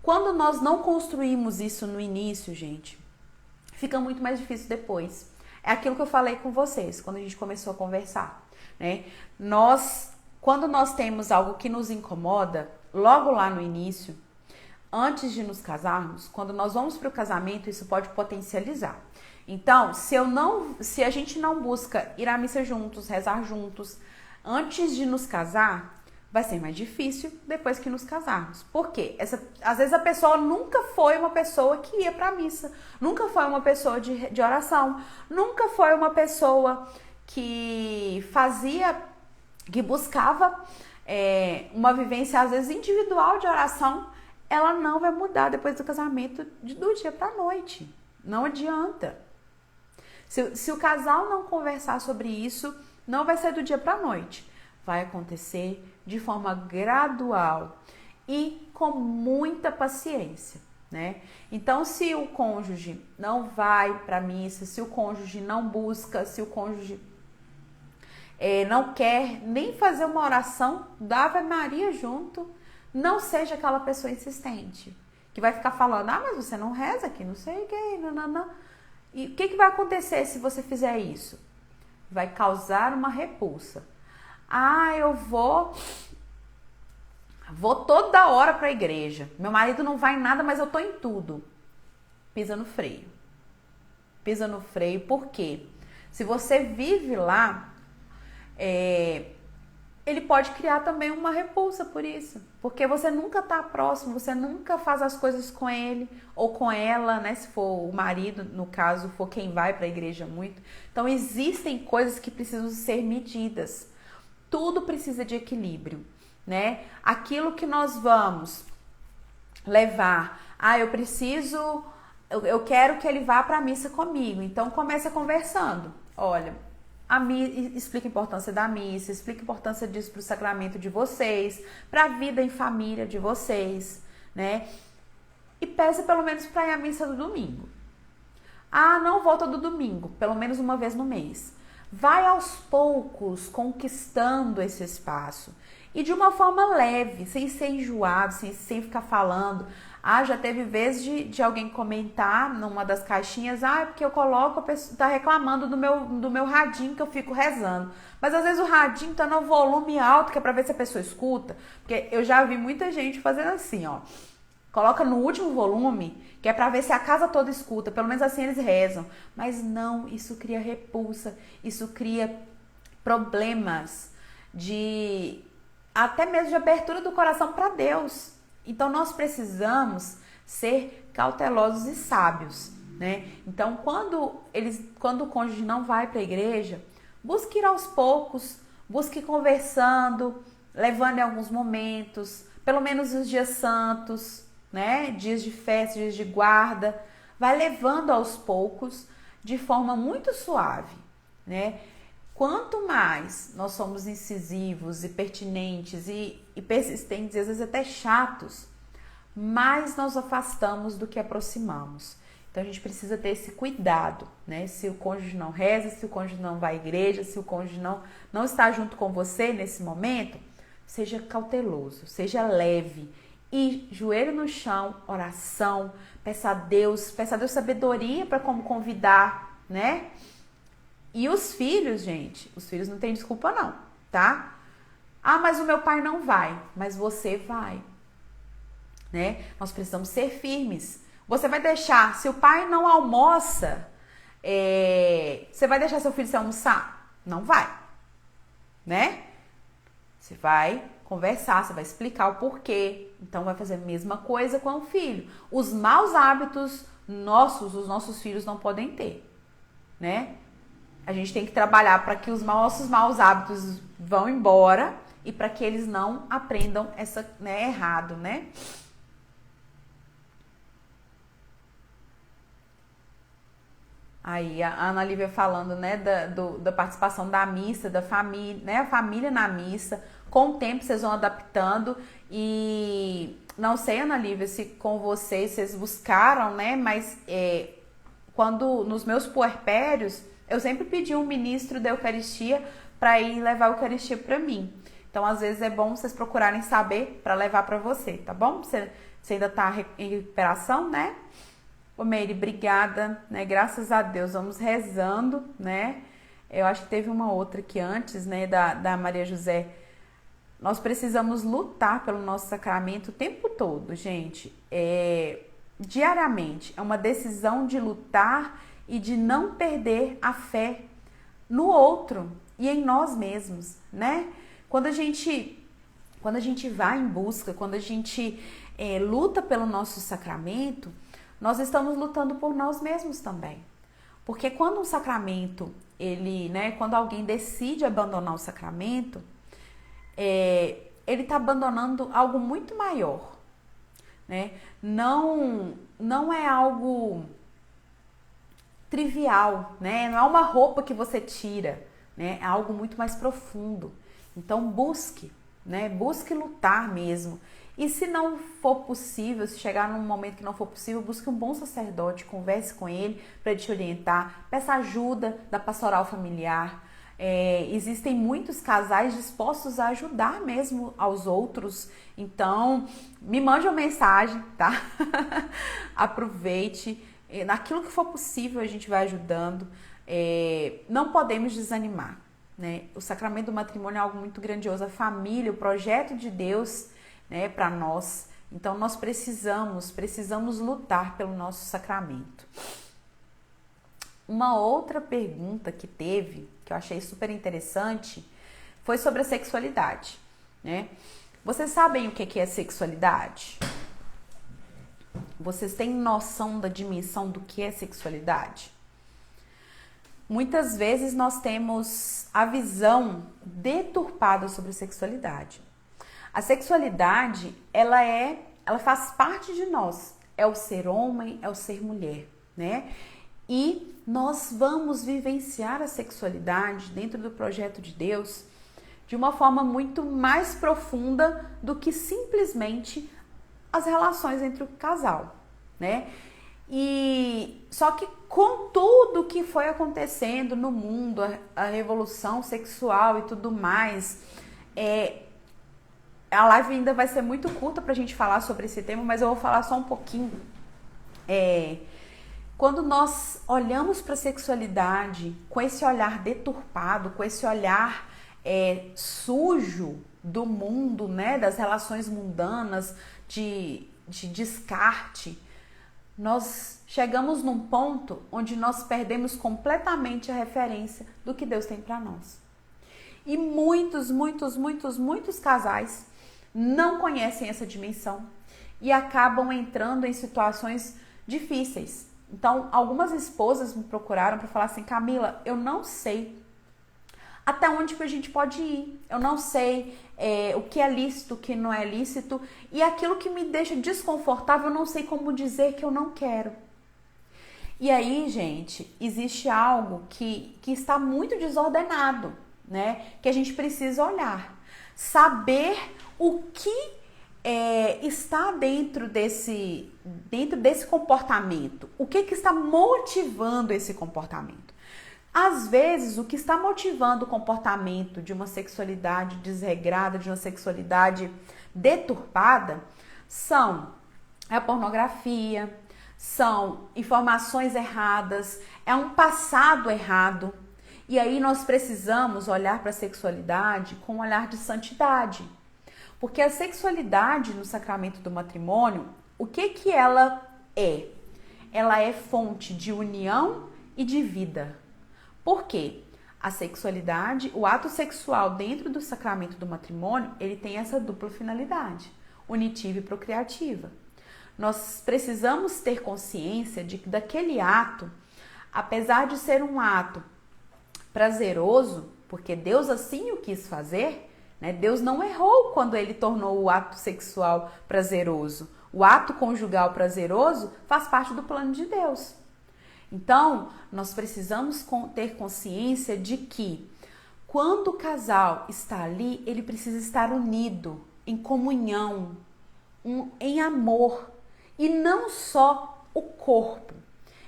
Quando nós não construímos isso no início, gente, fica muito mais difícil depois. É aquilo que eu falei com vocês, quando a gente começou a conversar, né? Quando nós temos algo que nos incomoda, logo lá no início, antes de nos casarmos, quando nós vamos para o casamento, isso pode potencializar. Então, se a gente não busca ir à missa juntos, rezar juntos, antes de nos casar, vai ser mais difícil depois que nos casarmos. Por quê? Às vezes a pessoa nunca foi uma pessoa que ia para a missa, nunca foi uma pessoa de oração, nunca foi uma pessoa que buscava uma vivência, às vezes, individual de oração. Ela não vai mudar depois do casamento do dia para a noite. Não adianta. Se o casal não conversar sobre isso, não vai ser do dia para a noite. Vai acontecer de forma gradual e com muita paciência, né? Então, se o cônjuge não vai para a missa, se o cônjuge não busca, se o cônjuge não quer nem fazer uma oração da Ave Maria junto, não seja aquela pessoa insistente, que vai ficar falando, mas você não reza aqui, não sei o que, não. E o que vai acontecer se você fizer isso? Vai causar uma repulsa. Eu vou toda hora para a igreja. Meu marido não vai em nada, mas eu tô em tudo. Pisa no freio. Pisa no freio, por quê? Se você vive lá, ele pode criar também uma repulsa por isso. Porque você nunca tá próximo, você nunca faz as coisas com ele ou com ela, né? Se for o marido, no caso, for quem vai para a igreja muito. Então, existem coisas que precisam ser medidas. Tudo precisa de equilíbrio, né? Aquilo que nós vamos levar, eu quero que ele vá para a missa comigo. Então, começa conversando. Olha, explica a importância da missa, explica a importância disso para o sacramento de vocês, para a vida em família de vocês, né? E peça pelo menos para ir à missa do domingo. Não volta do domingo, pelo menos uma vez no mês. Vai aos poucos conquistando esse espaço e de uma forma leve, sem ser enjoado, sem ficar falando. Já teve vezes de alguém comentar numa das caixinhas, porque eu coloco, a pessoa tá reclamando do meu radinho que eu fico rezando. Mas às vezes o radinho tá no volume alto, que é pra ver se a pessoa escuta. Porque eu já vi muita gente fazendo assim, coloca no último volume, que é pra ver se a casa toda escuta, pelo menos assim eles rezam. Mas não, isso cria repulsa, isso cria problemas até mesmo de abertura do coração para Deus. Então, nós precisamos ser cautelosos e sábios, né? Então, quando o cônjuge não vai para a igreja, busque ir aos poucos, busque conversando, levando em alguns momentos, pelo menos os dias santos, né? Dias de festa, dias de guarda, vai levando aos poucos, de forma muito suave, né? Quanto mais nós somos incisivos e pertinentes e persistentes, e às vezes até chatos, mais nós afastamos do que aproximamos. Então a gente precisa ter esse cuidado, né? Se o cônjuge não reza, se o cônjuge não vai à igreja, se o cônjuge não está junto com você nesse momento, seja cauteloso, seja leve. E joelho no chão, oração, peça a Deus sabedoria para como convidar, né? E os filhos, gente, os filhos não têm desculpa não, tá? Mas o meu pai não vai, mas você vai, né? Nós precisamos ser firmes. Você vai deixar, se o pai não almoça, você vai deixar seu filho se almoçar? Não vai, né? Você vai conversar, você vai explicar o porquê. Então vai fazer a mesma coisa com o filho. Os maus hábitos os nossos filhos não podem ter, né? A gente tem que trabalhar para que os nossos maus hábitos vão embora e para que eles não aprendam errado, né? Aí a Ana Lívia falando, né, da participação da missa, da família, né, a família na missa. Com o tempo vocês vão adaptando e não sei, Ana Lívia, se com vocês buscaram, né, mas quando nos meus puerpérios eu sempre pedi um ministro da Eucaristia para ir levar a Eucaristia para mim. Então, às vezes é bom vocês procurarem saber para levar para você, tá bom? Você ainda tá em recuperação, né? Ô Meire, obrigada, né? Graças a Deus, vamos rezando, né? Eu acho que teve uma outra aqui antes, né? Da Maria José. Nós precisamos lutar pelo nosso sacramento o tempo todo, gente. Diariamente. É uma decisão de lutar e de não perder a fé no outro e em nós mesmos, né? Quando a gente vai em busca, quando a gente luta pelo nosso sacramento, nós estamos lutando por nós mesmos também. Porque quando um sacramento, quando alguém decide abandonar o sacramento, ele está abandonando algo muito maior, né? Não é algo trivial, né? Não é uma roupa que você tira, né? É algo muito mais profundo. Então busque, né? Busque lutar mesmo. E se não for possível, se chegar num momento que não for possível, busque um bom sacerdote, converse com ele para ele te orientar, peça ajuda da pastoral familiar. Existem muitos casais dispostos a ajudar mesmo aos outros, então me mande uma mensagem, tá? Aproveite, naquilo que for possível a gente vai ajudando, não podemos desanimar, né? O sacramento do matrimônio é algo muito grandioso, a família, o projeto de Deus, né, para nós. Então nós precisamos lutar pelo nosso sacramento. Uma outra pergunta que teve, que eu achei super interessante, foi sobre a sexualidade, né? Vocês sabem o que é sexualidade? Vocês têm noção da dimensão do que é sexualidade? Muitas vezes nós temos a visão deturpada sobre a sexualidade. A sexualidade, ela faz parte de nós. É o ser homem, é o ser mulher, né? E nós vamos vivenciar a sexualidade dentro do projeto de Deus de uma forma muito mais profunda do que simplesmente as relações entre o casal, né? E só que com tudo que foi acontecendo no mundo, a revolução sexual e tudo mais, a live ainda vai ser muito curta pra gente falar sobre esse tema, mas eu vou falar só um pouquinho. Quando nós olhamos para a sexualidade com esse olhar deturpado, com esse olhar sujo do mundo, né, das relações mundanas, de descarte, nós chegamos num ponto onde nós perdemos completamente a referência do que Deus tem para nós. E muitos casais não conhecem essa dimensão e acabam entrando em situações difíceis. Então, algumas esposas me procuraram para falar assim: Camila, eu não sei até onde que a gente pode ir. Eu não sei o que é lícito, o que não é lícito. E aquilo que me deixa desconfortável, eu não sei como dizer que eu não quero. E aí, gente, existe algo que está muito desordenado, né? Que a gente precisa olhar. Saber o que está dentro desse comportamento. O que está motivando esse comportamento? Às vezes, o que está motivando o comportamento de uma sexualidade desregrada, de uma sexualidade deturpada, são a pornografia, são informações erradas, é um passado errado. E aí nós precisamos olhar para a sexualidade com um olhar de santidade. Porque a sexualidade no sacramento do matrimônio, o que ela é? Ela é fonte de união e de vida. Por quê? a sexualidade, o ato sexual dentro do sacramento do matrimônio, ele tem essa dupla finalidade, unitiva e procriativa. Nós precisamos ter consciência de que daquele ato, apesar de ser um ato prazeroso, porque Deus assim o quis fazer, né? Deus não errou quando ele tornou o ato sexual prazeroso. O ato conjugal prazeroso faz parte do plano de Deus. Então, nós precisamos ter consciência de que quando o casal está ali, ele precisa estar unido, em comunhão, em amor, e não só o corpo.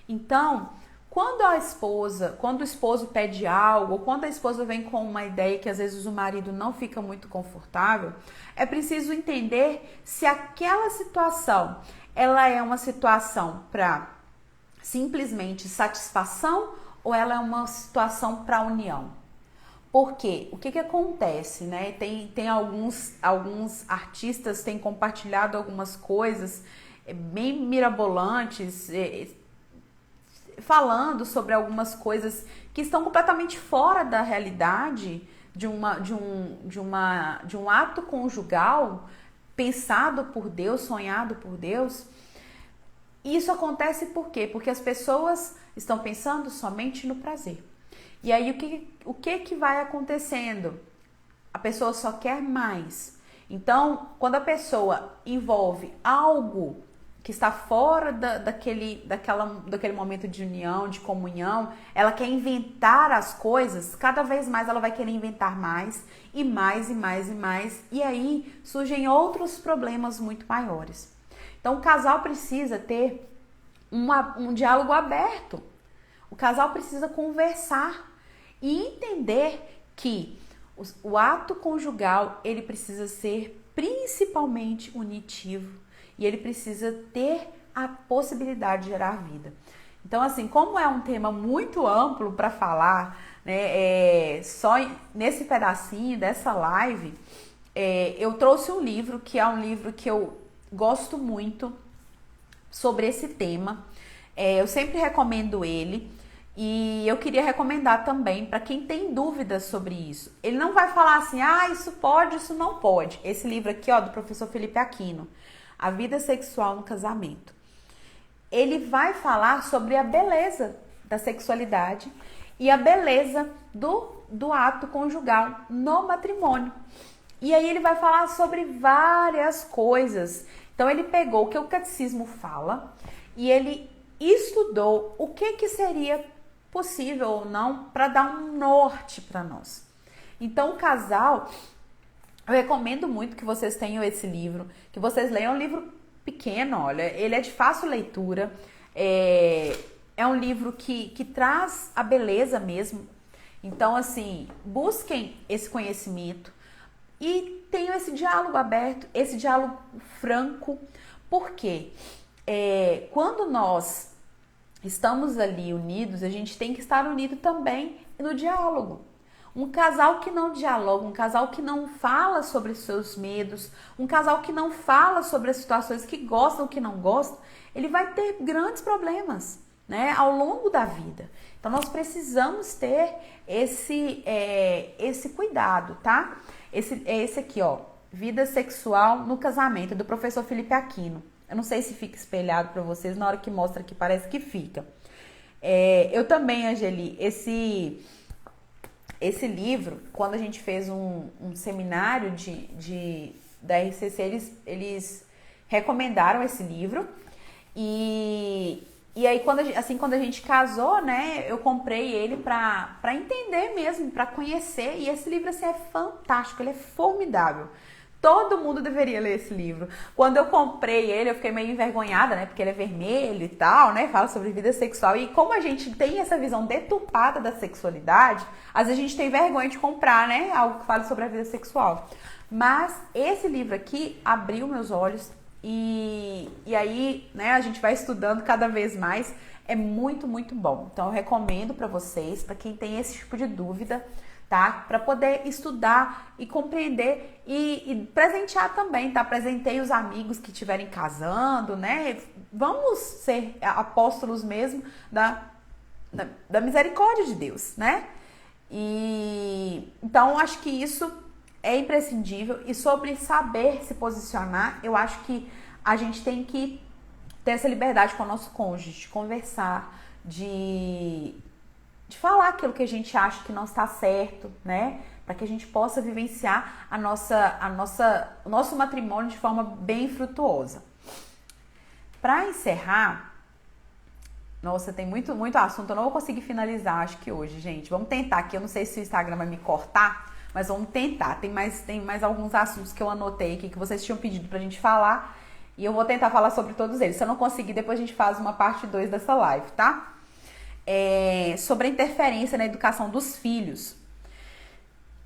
Então, quando o esposo pede algo, ou quando a esposa vem com uma ideia que às vezes o marido não fica muito confortável, é preciso entender se aquela situação, ela é uma situação para simplesmente satisfação ou ela é uma situação para união. Porque o que acontece, né? Tem alguns artistas têm compartilhado algumas coisas bem mirabolantes, falando sobre algumas coisas que estão completamente fora da realidade de um ato conjugal pensado por Deus, sonhado por Deus. E isso acontece por quê? Porque as pessoas estão pensando somente no prazer. E aí o que vai acontecendo? A pessoa só quer mais. Então, quando a pessoa envolve algo que está fora daquele momento de união, de comunhão, ela quer inventar as coisas, cada vez mais ela vai querer inventar mais, e mais, e mais, e mais, e aí surgem outros problemas muito maiores. Então, o casal precisa ter um diálogo aberto, o casal precisa conversar e entender que o ato conjugal, ele precisa ser principalmente unitivo, e ele precisa ter a possibilidade de gerar vida. Então, assim, como é um tema muito amplo para falar, né, só nesse pedacinho dessa live, eu trouxe um livro, que é um livro que eu gosto muito sobre esse tema. Eu sempre recomendo ele e eu queria recomendar também para quem tem dúvidas sobre isso. Ele não vai falar assim, isso pode, isso não pode. Esse livro aqui, do professor Felipe Aquino, A Vida Sexual no Casamento. Ele vai falar sobre a beleza da sexualidade e a beleza do ato conjugal no matrimônio. E aí ele vai falar sobre várias coisas. Então ele pegou o que o catecismo fala e ele estudou o que seria possível ou não para dar um norte para nós. Então o casal, eu recomendo muito que vocês tenham esse livro, que vocês leiam. É um livro pequeno, olha, ele é de fácil leitura, é um livro que traz a beleza mesmo. Então, assim, busquem esse conhecimento e tenham esse diálogo aberto, esse diálogo franco, porque quando nós estamos ali unidos, a gente tem que estar unido também no diálogo. Um casal que não dialoga, um casal que não fala sobre seus medos, um casal que não fala sobre as situações que gostam, que não gostam, ele vai ter grandes problemas, né, ao longo da vida. Então nós precisamos ter esse cuidado, tá? Esse aqui, Vida Sexual no Casamento, do professor Felipe Aquino. Eu não sei se fica espelhado para vocês, na hora que mostra aqui parece que fica. Eu também, Angeli, esse livro, quando a gente fez um seminário da RCC, eles recomendaram esse livro. E aí, quando a gente casou, né, eu comprei ele para entender mesmo, para conhecer. E esse livro, assim, é fantástico, ele é formidável. Todo mundo deveria ler esse livro. Quando eu comprei ele, eu fiquei meio envergonhada, né? Porque ele é vermelho e tal, né? Fala sobre vida sexual. E como a gente tem essa visão deturpada da sexualidade, às vezes a gente tem vergonha de comprar, né? Algo que fala sobre a vida sexual. Mas esse livro aqui abriu meus olhos e aí, né? A gente vai estudando cada vez mais. É muito, muito bom. Então eu recomendo para vocês, para quem tem esse tipo de dúvida, tá? Para poder estudar e compreender e presentear também, tá? Presentei os amigos que estiverem casando, né? Vamos ser apóstolos mesmo da misericórdia de Deus, né? E então acho que isso é imprescindível. E sobre saber se posicionar, eu acho que a gente tem que ter essa liberdade com o nosso cônjuge, de conversar, de falar aquilo que a gente acha que não está certo, né? Para que a gente possa vivenciar o nosso matrimônio de forma bem frutuosa. Para encerrar, nossa, tem muito assunto, eu não vou conseguir finalizar, acho que hoje, gente. Vamos tentar aqui, eu não sei se o Instagram vai me cortar, mas vamos tentar. Tem mais alguns assuntos que eu anotei aqui que vocês tinham pedido pra gente falar e eu vou tentar falar sobre todos eles. Se eu não conseguir, depois a gente faz uma parte 2 dessa live, tá? Sobre a interferência na educação dos filhos.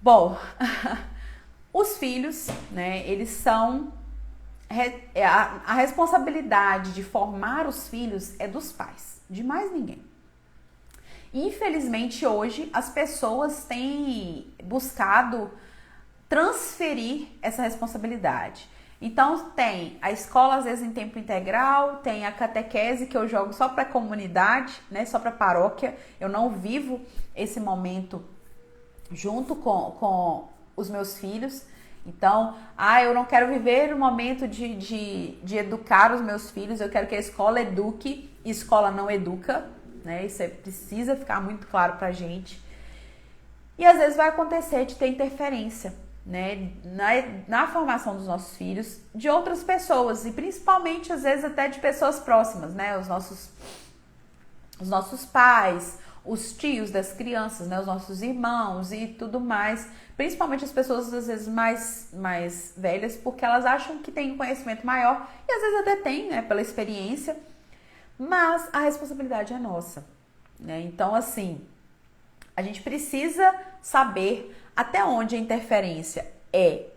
Bom, os filhos, né, eles são... A responsabilidade de formar os filhos é dos pais, de mais ninguém. Infelizmente, hoje, as pessoas têm buscado transferir essa responsabilidade. Então, tem a escola, às vezes, em tempo integral, tem a catequese que eu jogo só para a comunidade, né, só para a paróquia. Eu não vivo esse momento junto com os meus filhos. Então, eu não quero viver o momento de educar os meus filhos, eu quero que a escola eduque e a escola não educa, né? Isso precisa ficar muito claro pra gente. E às vezes vai acontecer de ter interferência, né? Na formação dos nossos filhos, de outras pessoas, e principalmente às vezes até de pessoas próximas, né? Os nossos pais, os tios das crianças, né? Os nossos irmãos e tudo mais. Principalmente as pessoas às vezes mais velhas, porque elas acham que têm um conhecimento maior e às vezes até tem, né, pela experiência, mas a responsabilidade é nossa, né? Então, assim, a gente precisa saber até onde a interferência é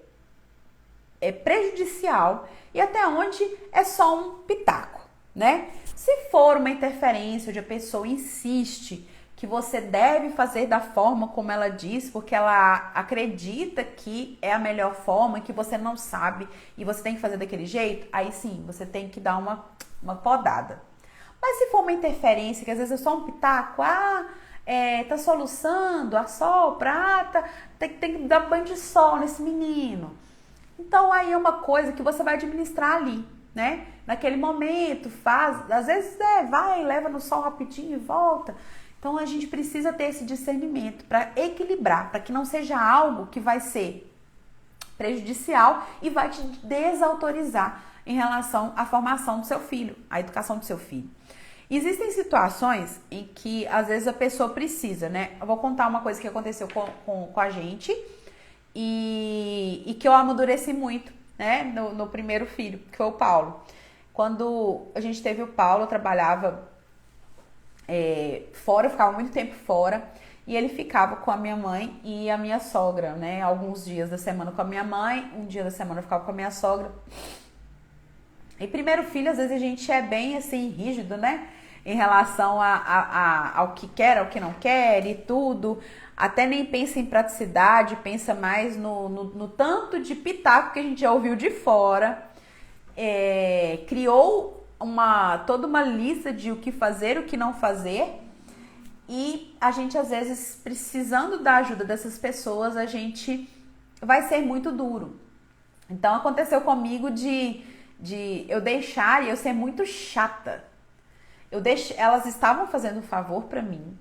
prejudicial e até onde é só um pitaco, né? Se for uma interferência onde a pessoa insiste que você deve fazer da forma como ela diz, porque ela acredita que é a melhor forma, que você não sabe e você tem que fazer daquele jeito, aí sim, você tem que dar uma podada. Mas se for uma interferência, que às vezes é só um pitaco, tá soluçando, assopra, tem que dar banho de sol nesse menino. Então aí é uma coisa que você vai administrar ali, né? Naquele momento, faz, às vezes vai, leva no sol rapidinho e volta. Então a gente precisa ter esse discernimento para equilibrar, para que não seja algo que vai ser prejudicial e vai te desautorizar em relação à formação do seu filho, à educação do seu filho. Existem situações em que às vezes a pessoa precisa, né? Eu vou contar uma coisa que aconteceu com a gente e que eu amadureci muito, né? No primeiro filho, que foi o Paulo. Quando a gente teve o Paulo, eu trabalhava fora, eu ficava muito tempo fora e ele ficava com a minha mãe e a minha sogra, né? Alguns dias da semana com a minha mãe, um dia da semana eu ficava com a minha sogra. E primeiro filho, às vezes a gente é bem assim, rígido, né? Em relação ao que quer, ao que não quer e tudo. Até nem pensa em praticidade, pensa mais no tanto de pitaco que a gente já ouviu de fora. Criou toda uma lista de o que fazer, o que não fazer, e a gente às vezes precisando da ajuda dessas pessoas, a gente vai ser muito duro. Então aconteceu comigo de eu deixar e eu ser muito chata. Elas estavam fazendo um favor para mim,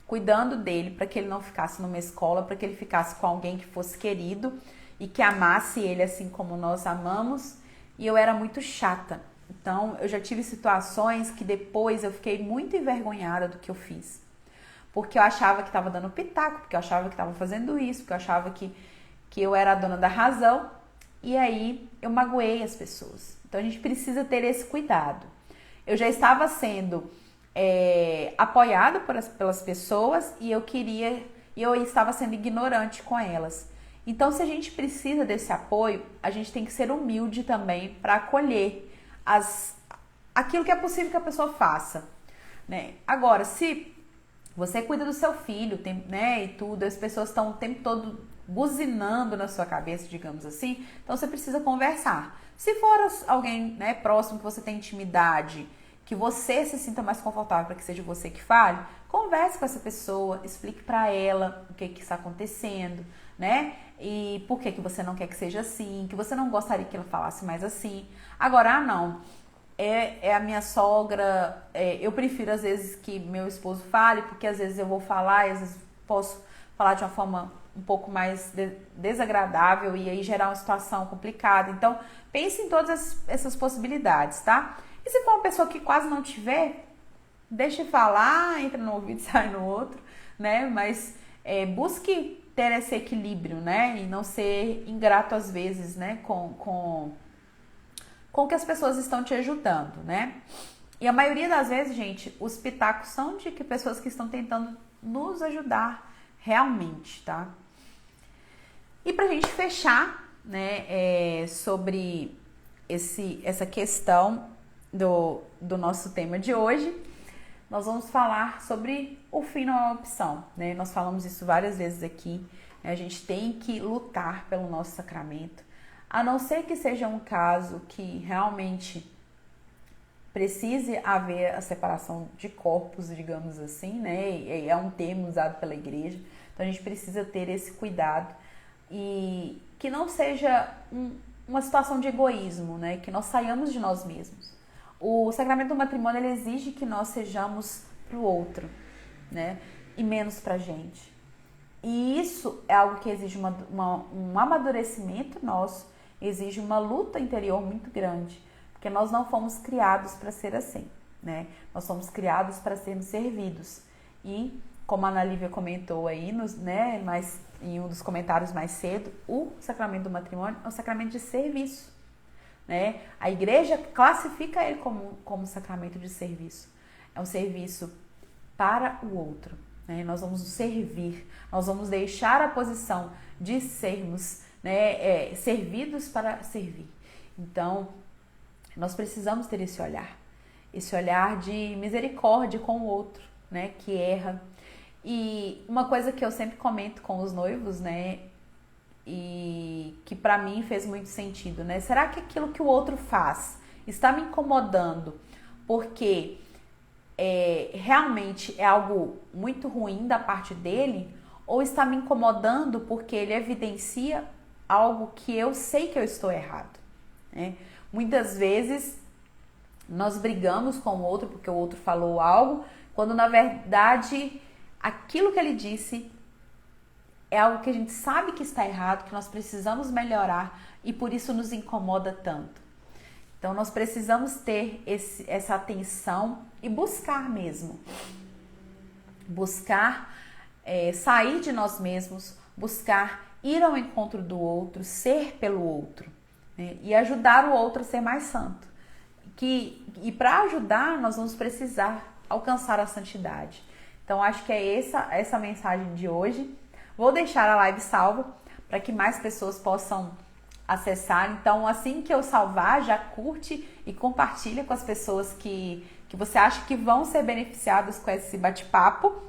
cuidando dele para que ele não ficasse numa escola, para que ele ficasse com alguém que fosse querido e que amasse ele assim como nós amamos, e eu era muito chata. Então, eu já tive situações que depois eu fiquei muito envergonhada do que eu fiz. Porque eu achava que estava dando pitaco, porque eu achava que estava fazendo isso, porque eu achava que eu era a dona da razão. E aí, eu magoei as pessoas. Então, a gente precisa ter esse cuidado. Eu já estava sendo apoiada pelas pessoas e eu estava sendo ignorante com elas. Então, se a gente precisa desse apoio, a gente tem que ser humilde também para acolher aquilo que é possível que a pessoa faça, né? Agora, se você cuida do seu filho, né, e tudo, as pessoas estão o tempo todo buzinando na sua cabeça, digamos assim, então você precisa conversar. Se for alguém, né, próximo, que você tem intimidade que você se sinta mais confortável para que seja você que fale, converse com essa pessoa, explique para ela o que está acontecendo, né? E por que você não quer que seja assim, que você não gostaria que ela falasse mais assim. Agora, não, é a minha sogra, eu prefiro às vezes que meu esposo fale, porque às vezes eu vou falar e às vezes posso falar de uma forma um pouco mais desagradável e aí gerar uma situação complicada. Então, pense em todas essas possibilidades, tá? E se for uma pessoa que quase não tiver, deixe falar, entra no ouvido e sai no outro, né? Mas busque ter esse equilíbrio, né? E não ser ingrato às vezes, né? Com que as pessoas estão te ajudando, né? E a maioria das vezes, gente, os pitacos são de que pessoas que estão tentando nos ajudar realmente, tá? E pra gente fechar, né, sobre essa questão do nosso tema de hoje, nós vamos falar sobre o fim não é uma opção, né? Nós falamos isso várias vezes aqui, né? A gente tem que lutar pelo nosso sacramento, a não ser que seja um caso que realmente precise haver a separação de corpos, digamos assim, né? É um termo usado pela igreja, então a gente precisa ter esse cuidado e que não seja uma situação de egoísmo, né? Que nós saiamos de nós mesmos. O sacramento do matrimônio, ele exige que nós sejamos para o outro, né? E menos para a gente. E isso é algo que exige um amadurecimento nosso, exige uma luta interior muito grande, porque nós não fomos criados para ser assim, né? Nós somos criados para sermos servidos. E, como a Ana Lívia comentou aí, né, mas em um dos comentários mais cedo, o sacramento do matrimônio é um sacramento de serviço. Né? A igreja classifica ele como sacramento de serviço. É um serviço para o outro. Né? Nós vamos servir, nós vamos deixar a posição de sermos, né, servidos para servir. Então, nós precisamos ter esse olhar de misericórdia com o outro, né, que erra. E uma coisa que eu sempre comento com os noivos, né, e que para mim fez muito sentido, né? Será que aquilo que o outro faz está me incomodando porque realmente é algo muito ruim da parte dele, ou está me incomodando porque ele evidencia algo que eu sei que eu estou errado, né? Muitas vezes nós brigamos com o outro porque o outro falou algo, quando na verdade aquilo que ele disse é algo que a gente sabe que está errado, que nós precisamos melhorar e por isso nos incomoda tanto. Então nós precisamos ter essa atenção e buscar mesmo. Buscar sair de nós mesmos, buscar ir ao encontro do outro, ser pelo outro, né? E ajudar o outro a ser mais santo. E para ajudar nós vamos precisar alcançar a santidade. Então acho que é essa mensagem de hoje. Vou deixar a live salva para que mais pessoas possam acessar. Então, assim que eu salvar, já curte e compartilha com as pessoas que você acha que vão ser beneficiadas com esse bate-papo.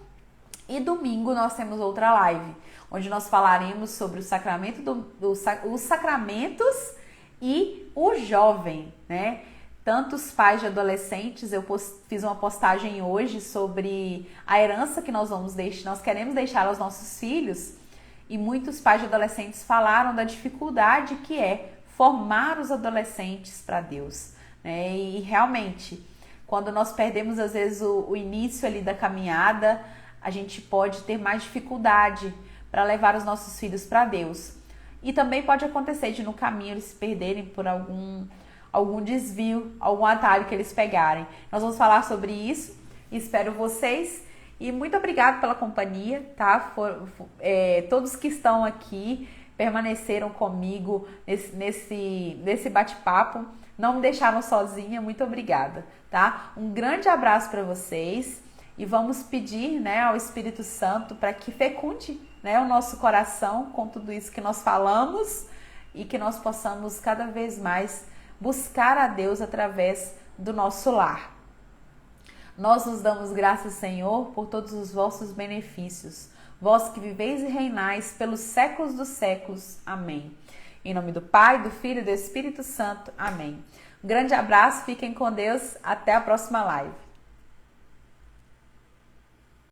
E domingo nós temos outra live, onde nós falaremos sobre o sacramento os sacramentos e o jovem, né? Tantos pais de adolescentes, eu fiz uma postagem hoje sobre a herança que nós queremos deixar aos nossos filhos, e muitos pais de adolescentes falaram da dificuldade que é formar os adolescentes para Deus, né? E realmente, quando nós perdemos às vezes o início ali da caminhada, a gente pode ter mais dificuldade para levar os nossos filhos para Deus. E também pode acontecer de no caminho eles se perderem por algum desvio, algum atalho que eles pegarem. Nós vamos falar sobre isso, espero vocês e muito obrigada pela companhia, tá? Todos que estão aqui permaneceram comigo nesse bate-papo, não me deixaram sozinha, muito obrigada, tá? Um grande abraço para vocês e vamos pedir, né, ao Espírito Santo para que fecunde, né, o nosso coração com tudo isso que nós falamos e que nós possamos cada vez mais buscar a Deus através do nosso lar. Nós nos damos graças, Senhor, por todos os vossos benefícios, vós que viveis e reinais pelos séculos dos séculos. Amém. Em nome do Pai, do Filho e do Espírito Santo. Amém. Grande abraço, fiquem com Deus, até a próxima live.